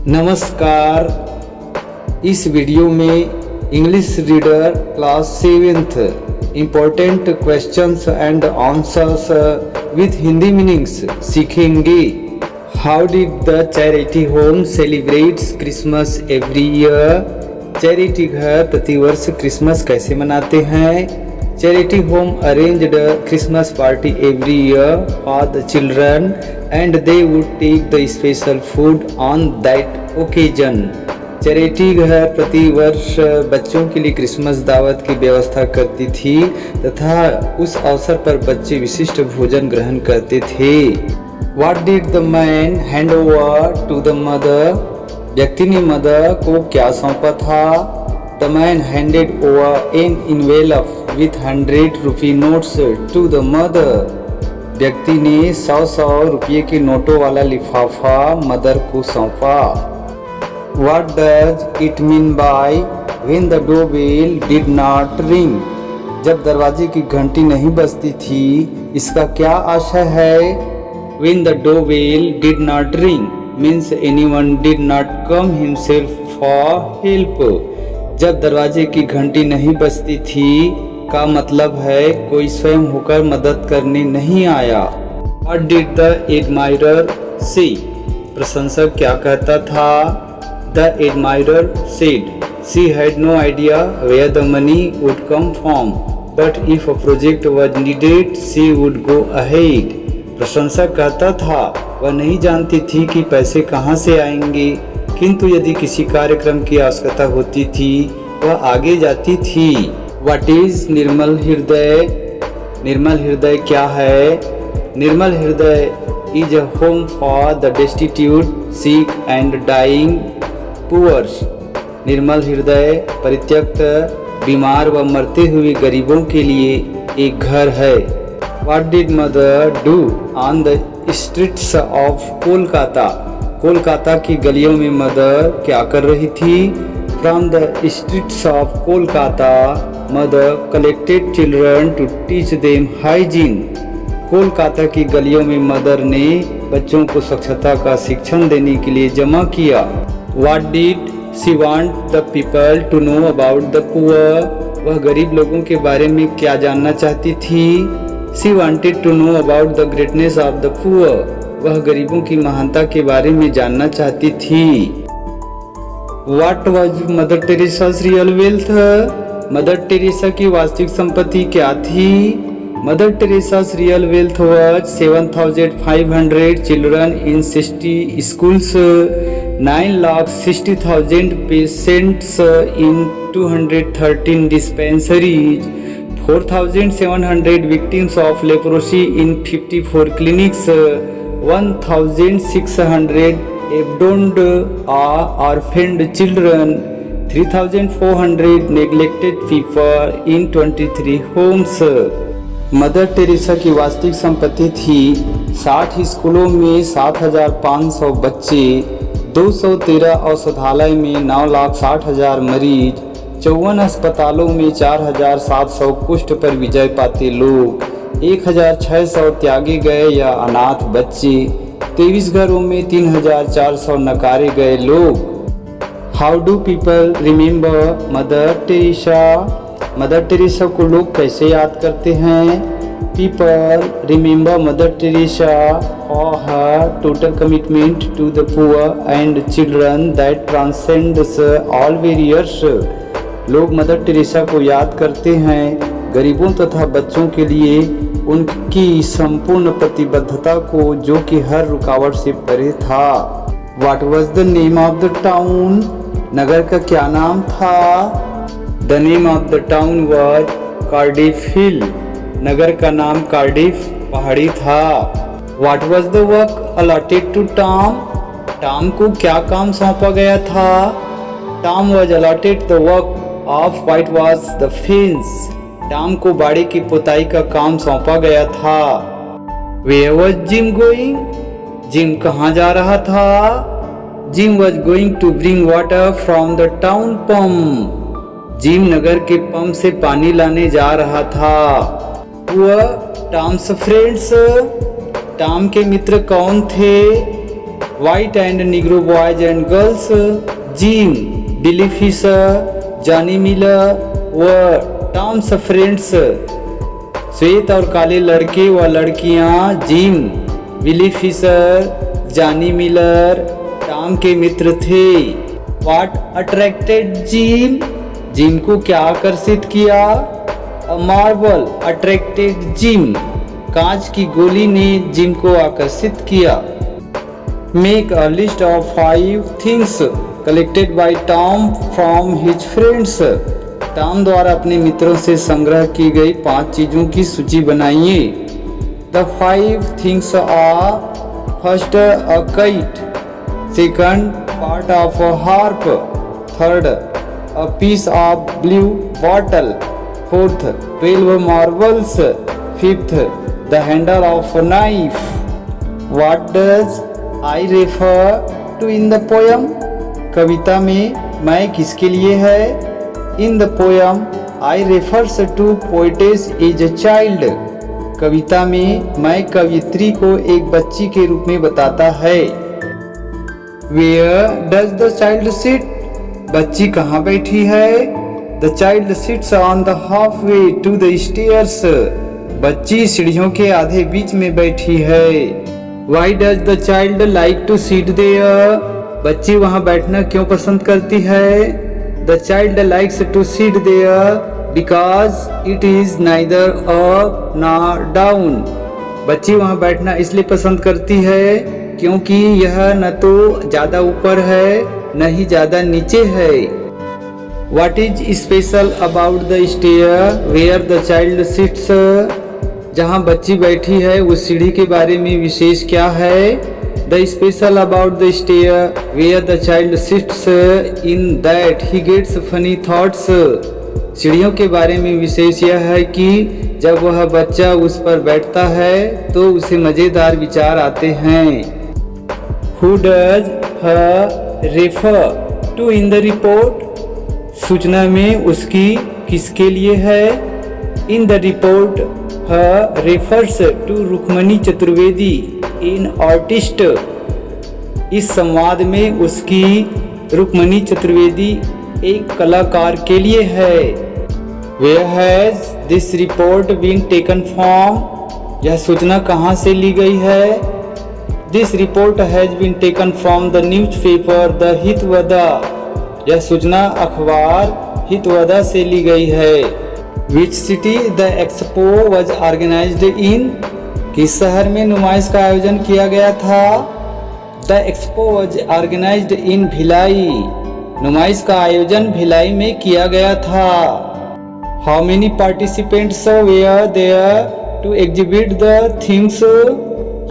नमस्कार। इस वीडियो में English reader class 7th important questions and answers with Hindi meanings सीखेंगे। How did the charity home celebrates Christmas every year? Charity घर प्रतिवर्ष Christmas कैसे मनाते हैं? Charity home arranged a Christmas party every year for the children and they would take the special food on that occasion. Charity घर प्रति वर्ष बच्चों के लिए क्रिसमस दावत की व्यवस्था करती थी तथा उस अवसर पर बच्चे विशिष्ट भोजन ग्रहण करते थे। What did the man hand over to the mother? व्यक्ति ने मदर को क्या सौंपा था? The man handed over an envelope with 100 rupee notes to the mother. व्यक्ति ने 100 रुपये के नोटों वाला लिफाफा मदर को सौंपा। What does it mean by when the doorbell did not ring? जब दरवाजे की घंटी नहीं बजती थी, इसका क्या आशय है? When the doorbell did not ring means anyone did not come himself for help. जब दरवाजे की घंटी नहीं बजती थी का मतलब है कोई स्वयं होकर मदद करने नहीं आया। What did the admirer say? प्रशंसक क्या कहता था? The admirer said she had no idea where the money would come from, but if a project was needed, she would go ahead. प्रशंसक कहता था वह नहीं जानती थी कि पैसे कहाँ से आएंगे, किंतु यदि किसी कार्यक्रम की आवश्यकता होती थी वह आगे जाती थी। What is निर्मल हृदय? निर्मल हृदय क्या है? निर्मल हृदय is a home for the destitute, sick and dying poor. निर्मल हृदय परित्यक्त, बीमार व मरते हुए गरीबों के लिए एक घर है। What did mother do on the streets of Kolkata? Kolkata की गलियों में मदर क्या कर रही थी? From the streets of Kolkata, mother collected children to teach them hygiene. Kolkata की गलियों में मदर ने बच्चों को स्वच्छता का शिक्षण देने के लिए जमा किया। What did she want the people to know about the poor? वह गरीब लोगों के बारे में क्या जानना चाहती थी? She wanted to know about the greatness of the poor. वह गरीबों की महानता के बारे में जानना चाहती थी। What was Mother Teresa's real wealth? Mother Teresa की वास्तविक संपत्ति क्या थी? Mother Teresa's real wealth was 7,500 children in 60 schools, 9,60,000 patients in 213 dispensaries, 4,700 victims of leprosy in 54 clinics, 1,600 abandoned or orphaned children, 3,400 neglected people in 23 homes. Mother Teresa की वास्तविक संपत्ति थी 60 स्कूलों में 7,500 बच्चे, 213 औषधालय में 9,60,000 मरीज, 54 अस्पतालों में 4,700 कुष्ठ पर विजय पाते लोग, 1,600 त्यागे गए या अनाथ बच्चे, 23 घरों में 3,400 नकारे गए लोग। How do people remember Mother Teresa? Mother Teresa को लोग कैसे याद करते हैं? People remember Mother Teresa for her total commitment to the poor and children that transcends all barriers. लोग मदर टेरेसा को याद करते हैं गरीबों तथा बच्चों के लिए उनकी संपूर्ण प्रतिबद्धता को, जो कि हर रुकावट से परे था। What was the name of the town? नगर का क्या नाम था? The name of the town was Cardiff Hill. नगर का नाम कार्डिफ पहाड़ी था। What was the work allotted to Tom? Tom को क्या काम सौंपा गया था? Tom was allotted the work of whitewash the fence. Tom को बाड़ी की पुताई का काम सौंपा गया था। Where was Jim going? Gym कहाँ जा रहा था? Jim was going to bring water from the town pump. जिम नगर के पंप से पानी लाने जा रहा था। Who were Tom's friends? Tom के मित्र कौन थे? White and Negro boys and girls, Jim, Billy Fisher, Johnny Miller were Tom's friends. श्वेत और काले लड़के व लड़कियां जिम, बिली फिशर, जॉनी मिलर टॉम के मित्र थे। What attracted Jim? जिम को क्या आकर्षित किया? A marble attracted Jim. कांच की गोली ने जिम को आकर्षित किया। Make a list of 5 things collected by Tom from his friends. Tom द्वारा अपने मित्रों से संग्रह की गई 5 चीजों की सूची बनाइए। The 5 things are: first, a kite; second, part of a harp; third, a piece of blue bottle; fourth, 12 marbles; fifth, the handle of a knife. What does I refer to in the poem? कविता में मैं किसके लिए है? In the poem, I refers to poetess as a child. कविता में मैं कवियत्री को एक बच्ची के रूप में बताता है। Where does the child sit? बच्ची कहाँ बैठी है? The child sits on the halfway to the stairs. बच्ची सीढ़ियों के आधे बीच में बैठी है। Why does the child like to sit there? बच्ची वहाँ बैठना क्यों पसंद करती है? The child likes to sit there because it is neither up nor down. बच्ची वहाँ बैठना इसलिए पसंद करती है क्योंकि यह न तो ज़्यादा ऊपर है न ही ज़्यादा नीचे है। What is special about the stair where the child sits? जहाँ बच्ची बैठी है उस सीढ़ी के बारे में विशेष क्या है? The special about the stair where the child sits in that he gets funny thoughts. सीढ़ियों के बारे में विशेष यह है कि जब वह बच्चा उस पर बैठता है तो उसे मज़ेदार विचार आते हैं। Who does her refer to in the report? सूचना में उसकी किसके लिए है? In the report, her refers to Rukmani Chaturvedi in artist. इस संवाद में उसकी रुक्मणी चतुर्वेदी एक कलाकार के लिए है। Where has this report been taken from? यह सूचना कहाँ से ली गई है? This report has been taken from the newspaper The Hitwada. यह सूचना अखबार हितवदा से ली गई है। Which city the expo was organized in? किस शहर में नुमाइश का आयोजन किया गया था? The expo was organized in Bhilai. नुमाइश का आयोजन भिलाई में किया गया था। How many participants were there to exhibit the things?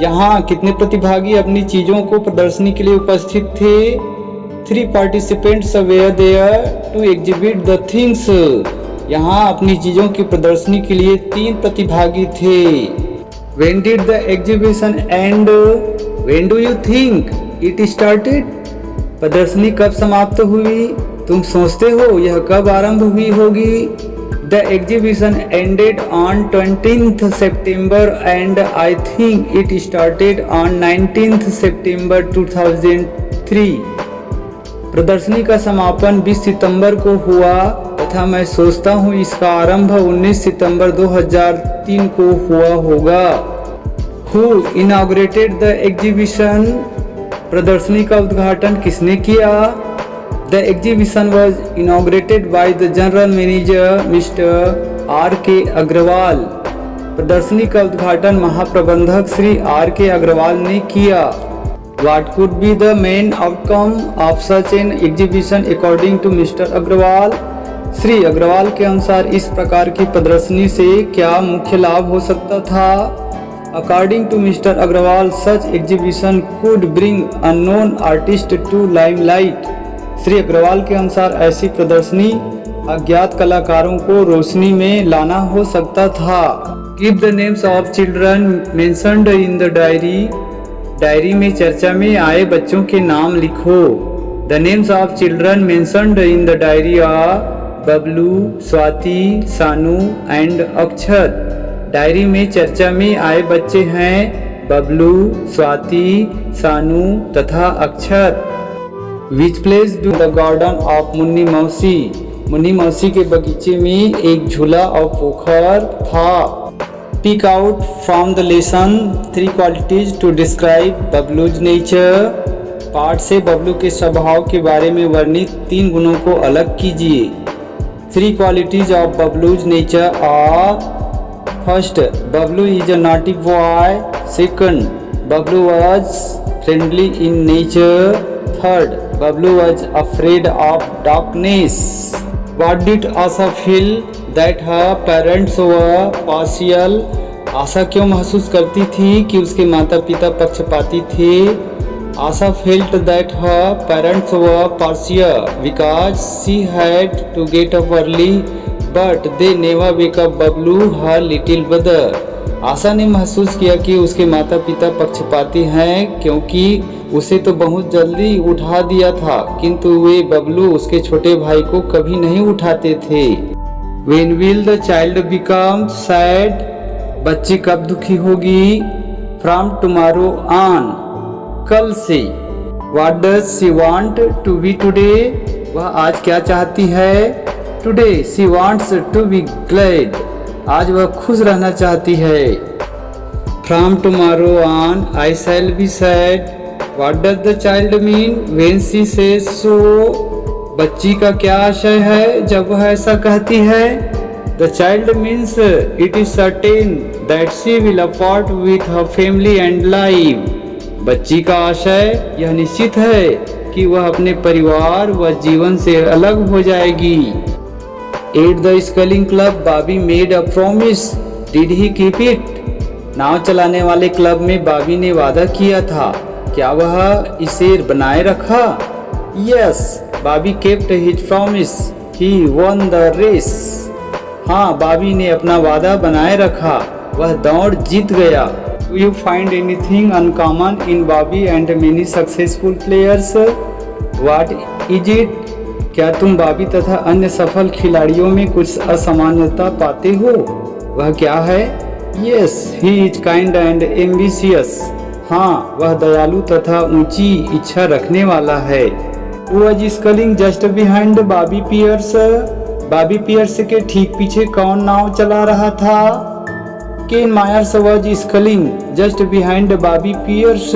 यहाँ कितने प्रतिभागी अपनी चीजों को प्रदर्शनी के लिए उपस्थित थे? 3 participants were there to exhibit the things. यहाँ अपनी चीजों की प्रदर्शनी के लिए 3 प्रतिभागी थे। When did the exhibition end? When do you think it started? प्रदर्शनी कब समाप्त हुई? तुम सोचते हो यह कब आरंभ हुई होगी? The exhibition ended on 20th September and I think it started on 19th September 2003. प्रदर्शनी का समापन 20 सितंबर को हुआ तथा मैं सोचता हूँ इसका आरंभ 19 सितंबर 2003 को हुआ होगा। Who inaugurated the exhibition? प्रदर्शनी का उद्घाटन किसने किया? The exhibition was inaugurated by the general manager Mr. R.K. Agarwal. प्रदर्शनी का उद्घाटन महाप्रबंधक श्री R.K. अग्रवाल ने किया। What could be the main outcome of such an exhibition according to Mr. Agarwal? Shri Agarwal के अनुसार इस प्रकार की प्रदर्शनी से क्या मुख्य लाभ हो सकता था? According to Mr. Agarwal, such exhibition could bring unknown artists to limelight. Shri Agarwal के अनुसार ऐसी प्रदर्शनी अज्ञात कलाकारों को रोशनी में लाना हो सकता था। Give the names of children mentioned in the diary. Diary में चर्चा में आए बच्चों के नाम लिखो। The names of children mentioned in the diary are Bablu, Swati, सानू एंड अक्षर। डायरी में चर्चा में आए बच्चे हैं बबलू, स्वाति, सानू तथा Akshat. Which place do the garden of Munni Mausi. Munni मौसी के बगीचे में एक झूला और पोखर था। Pick out from the lesson 3 qualities to describe बबलूज nature. पाठ से बबलू के स्वभाव के बारे में वर्णित 3 गुणों को अलग कीजिए। 3 qualities of Bablu's nature are: first, Bablu is a naughty boy. Second, Bablu was friendly in nature। Third, Bablu was afraid of darkness। What did Asha feel that her parents were partial? आशा क्यों महसूस करती थी कि उसके माता पिता पक्षपाती थे? आशा felt that her parents were partial because she had to get up early, but they never wake up Bablu, her little brother। आशा ने महसूस किया कि उसके माता पिता पक्षपाती हैं क्योंकि उसे तो बहुत जल्दी उठा दिया था, किंतु वे बबलू उसके छोटे भाई को कभी नहीं उठाते थे। When will the child become sad? बच्ची कब दुखी होगी? From tomorrow on, कल से। What does she want to be today? वह आज क्या चाहती है? Today she wants to be glad। आज वह खुश रहना चाहती है। From tomorrow on, I shall be sad। What does the child mean when she says so? बच्ची का क्या आशय है जब वह ऐसा कहती है? The child means it is certain that she will part with her family and life। बच्ची का आशय यह निश्चित है कि वह अपने परिवार व जीवन से अलग हो जाएगी। At the sculling club, Bobby made a promise. Did he keep it? नाव चलाने वाले क्लब में बॉबी ने वादा किया था, क्या वह इसे बनाए रखा? Yes, Bobby kept his promise. He won the race। हाँ, बॉबी ने अपना वादा बनाए रखा, वह दौड़ जीत गया। Do you find anything uncommon in Bobby and many successful players? What is it? क्या तुम बॉबी तथा अन्य सफल खिलाड़ियों में कुछ असामान्यता पाते हो? वह क्या है? Yes, he is kind and ambitious। हाँ, वह दयालु तथा ऊंची इच्छा रखने वाला है। Who was sculling just behind Bobby Pierce? Bobby Pierce के ठीक पीछे कौन नाव चला रहा था? Ken Myers was sculling just behind Bobby Pierce.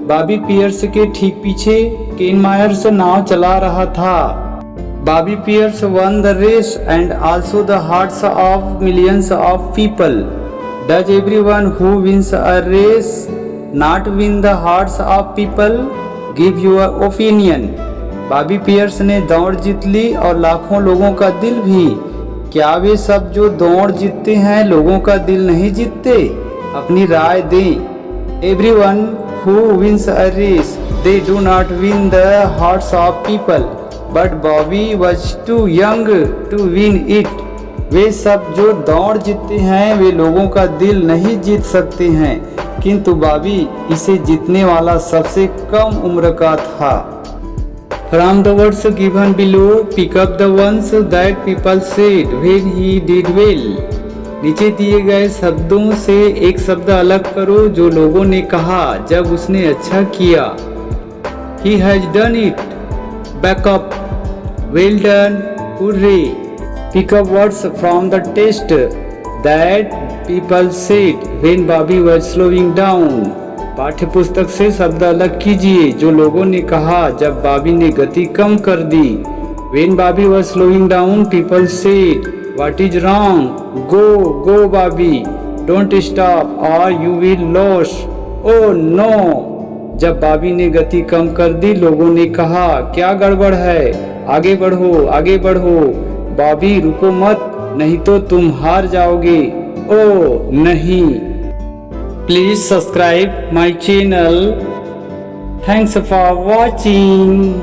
Bobby Pierce के ठीक पीछे केन मायर्स नाव चला रहा था। Bobby Pierce won the race and also the hearts of millions of people। Does everyone who wins a race not win the hearts of people? Give your opinion। Bobby Pierce ने दौड़ जीत ली और लाखों लोगों का दिल भी। क्या वे सब जो दौड़ जीतते हैं लोगों का दिल नहीं जीतते? अपनी राय दें। Everyone who wins a race they do not win the hearts of people, but Bobby was too young to win it। वे सब जो दौड़ जीतते हैं वे लोगों का दिल नहीं जीत सकते हैं, किंतु बॉबी इसे जीतने वाला सबसे कम उम्र का था। From the words given below, pick up the ones that people said when he did well। नीचे दिए गए शब्दों से एक शब्द अलग करो जो लोगों ने कहा जब उसने अच्छा किया। He has done it। Back up। Well done। Hooray। Pick up words from the text that people said when Bobby was slowing down। पाठ्य पुस्तक से शब्द अलग कीजिए जो लोगों ने कहा जब बॉबी ने गति कम कर दी। When Bobby was slowing down, people said, "What is wrong? Go, go, Bobby! Don't stop or you will lose। Oh no!" जब बॉबी ने गति कम कर दी लोगों ने कहा, क्या गड़बड़ है? आगे बढ़ो, आगे बढ़ो। बॉबी रुको मत, नहीं तो तुम हार जाओगे। ओह नहीं। Please subscribe my channel. Thanks for watching.